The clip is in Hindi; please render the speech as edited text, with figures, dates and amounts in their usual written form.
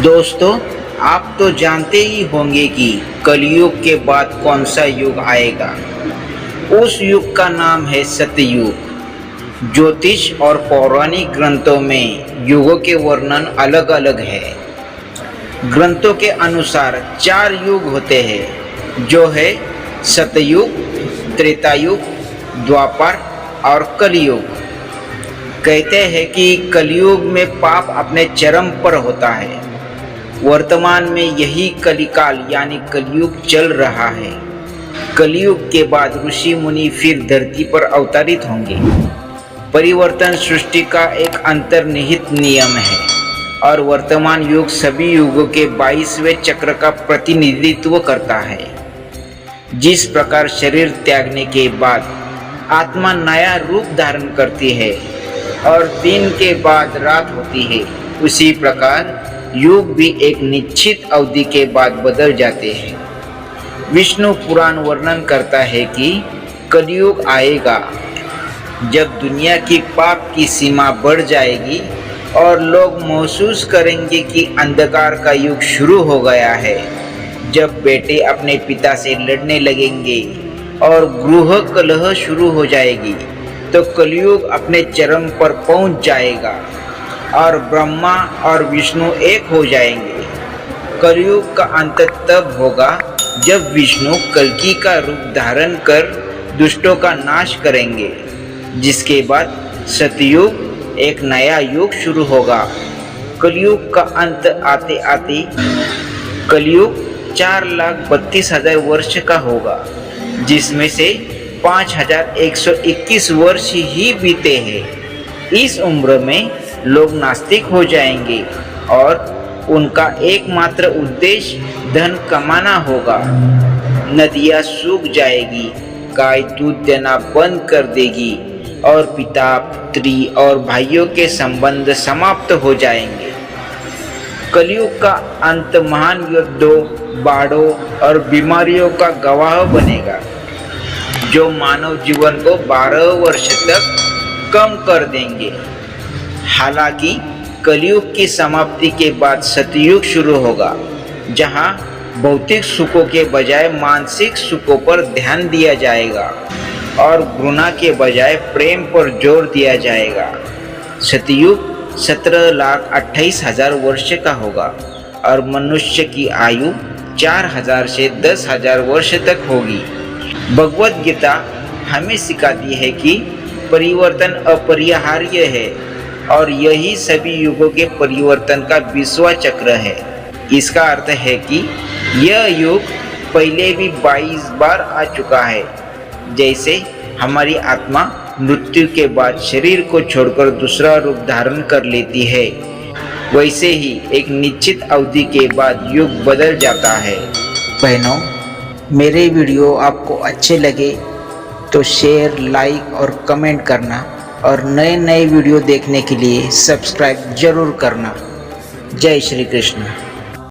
दोस्तों, आप तो जानते ही होंगे कि कलयुग के बाद कौन सा युग आएगा। उस युग का नाम है सतयुग। ज्योतिष और पौराणिक ग्रंथों में युगों के वर्णन अलग अलग है। ग्रंथों के अनुसार 4 युग होते हैं, जो है सतयुग, त्रेतायुग, द्वापर और कलयुग। कहते हैं कि कलयुग में पाप अपने चरम पर होता है। वर्तमान में यही कलिकाल यानी कलयुग चल रहा है। कलयुग के बाद ऋषि मुनि फिर धरती पर अवतरित होंगे। परिवर्तन सृष्टि का एक अंतर्निहित नियम है और वर्तमान युग सभी युगों के 22वें चक्र का प्रतिनिधित्व करता है। जिस प्रकार शरीर त्यागने के बाद आत्मा नया रूप धारण करती है और दिन के बाद रात होती है, उसी प्रकार युग भी एक निश्चित अवधि के बाद बदल जाते हैं। विष्णु पुराण वर्णन करता है कि कलयुग आएगा जब दुनिया की पाप की सीमा बढ़ जाएगी और लोग महसूस करेंगे कि अंधकार का युग शुरू हो गया है। जब बेटे अपने पिता से लड़ने लगेंगे और गृह कलह शुरू हो जाएगी, तो कलयुग अपने चरम पर पहुंच जाएगा और ब्रह्मा और विष्णु एक हो जाएंगे। कलयुग का अंत तब होगा जब विष्णु कल्कि का रूप धारण कर दुष्टों का नाश करेंगे, जिसके बाद सतयुग एक नया युग शुरू होगा। कलयुग का अंत आते आते कलयुग 4,32,000 वर्ष का होगा, जिसमें से 5,121 वर्ष ही बीते हैं। इस उम्र में लोग नास्तिक हो जाएंगे और उनका एकमात्र उद्देश्य धन कमाना होगा। नदियाँ सूख जाएगी, गाय दूध देना बंद कर देगी और पिता, पुत्री और भाइयों के संबंध समाप्त हो जाएंगे। कलयुग का अंत महान युद्धों, बाढ़ों और बीमारियों का गवाह बनेगा, जो मानव जीवन को 12 वर्ष तक कम कर देंगे। हालांकि कलयुग की समाप्ति के बाद सतयुग शुरू होगा, जहां भौतिक सुखों के बजाय मानसिक सुखों पर ध्यान दिया जाएगा और घृणा के बजाय प्रेम पर जोर दिया जाएगा। सतयुग 17,28,000 वर्ष का होगा और मनुष्य की आयु 4,000 से 10,000 वर्ष तक होगी। भगवद गीता हमें सिखाती है कि परिवर्तन अपरिहार्य है और यही सभी युगों के परिवर्तन का 20वां चक्र है। इसका अर्थ है कि यह युग पहले भी 22 बार आ चुका है। जैसे हमारी आत्मा मृत्यु के बाद शरीर को छोड़कर दूसरा रूप धारण कर लेती है, वैसे ही एक निश्चित अवधि के बाद युग बदल जाता है। बहनों, मेरे वीडियो आपको अच्छे लगे तो शेयर, लाइक और कमेंट करना और नए नए वीडियो देखने के लिए सब्सक्राइब जरूर करना। जय श्री कृष्ण।